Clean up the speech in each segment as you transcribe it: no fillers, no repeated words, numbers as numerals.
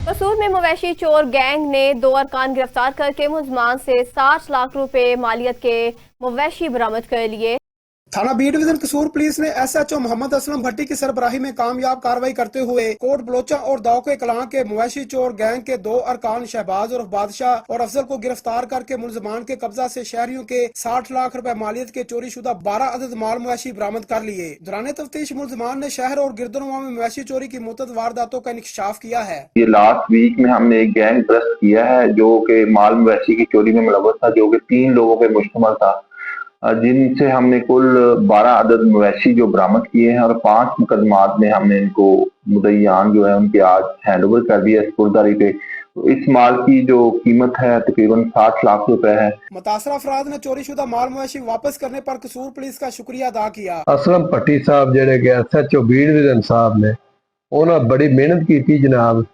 कसूर में मवेशी चोर गैंग ने 2 अरकान गिरफ्तार करके मुलजमान से 60 लाख रुपए मालियत के मवेशी बरामद कर लिए। थाना बी डिवीजन कसूर पुलिस ने SHO मोहम्मद असलम भट्टी की सरबराही में कामयाब कार्रवाई करते हुए कोट बलोचा और दाऊके कलां के मवेशी चोर गैंग के 2 अरकान शहबाज और बादशाह और अफजल को गिरफ्तार करके मुलजमान के कब्जा से शहरियों के 60 लाख रुपए मालियत के चोरी शुदा 12 अदद माल मवेशी बरामद कर लिए। दौरान तफ्तीश मुलजमान ने शहर और गिरदनुमा में मवेशी चोरी की मुतअद्दिद वारदातों का इंकशाफ किया है। ये लास्ट वीक में हमने एक गैंग ड्रस्ट किया है जो कि माल मवेशी की चोरी में मुलव्वस था, जो कि 3 लोगों पे मुश्तमिल था, जिनसे हमने कुल 12 अदद मवेशी जो बरामद किए हैं और 5 मुकदमात में हमने इनको मुद्दईयान जो है उनके आज हैंड ओवर कर दिया स्पुर्दारी पे। तो इस माल की जो कीमत है तकरीबन 60 लाख रुपए है। मुतासरा अफराद ने चोरी शुदा माल मवेशी वापस करने पर कसूर पुलिस का शुक्रिया अदा किया। असलम भट्टी साहब जेडे कि SHO बी डिवीजन साहब ने उन्हें बड़ी मेहनत की जनाब।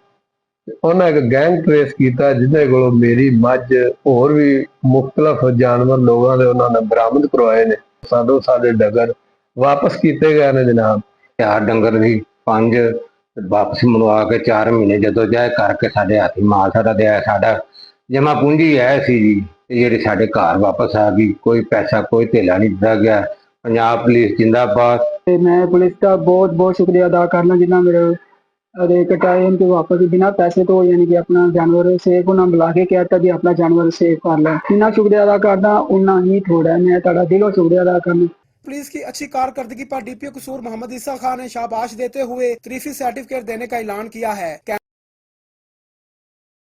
उन्हें एक गैंग ट्रेस किया जिन्हें को मेरी मझ होर भी मुख्तलिफ जानवर लोगों ने उन्होंने बरामद करवाए ने। साडो साडे डंगर वापस किए गए ने जनाब। 4 डंगर भी 5 वापस मनवा के 4 महीने जदोजहद करके साडे हाथी माल साडा दिया। साडा जमा पूंजी है सी जी जी साडे घर वापस आ गई। कोई पैसा कोई धेला नहीं दिता गया। पंजाब पुलिस जिंदाबाद। मैं पुलिस का बहुत बहुत शुक्रिया अदा करना जिन्ना मेरे एक टाइम के वापस बिना पैसे तो यानी कि अपना जानवर सेफ उन्हें बुला के कहता जी अपना जानवर सेफ कर ला। जितना शुक्रिया अदा करना उन्ना ही थोड़ा है। मैं ताड़ा दिलों शुक्रिया अदा करना। पुलिस की अच्छी कारकर्दगी पर DPO कसूर मोहम्मद ईसा खान ने शाबाश देते हुए तरीफी सर्टिफिकेट देने का ऐलान किया है।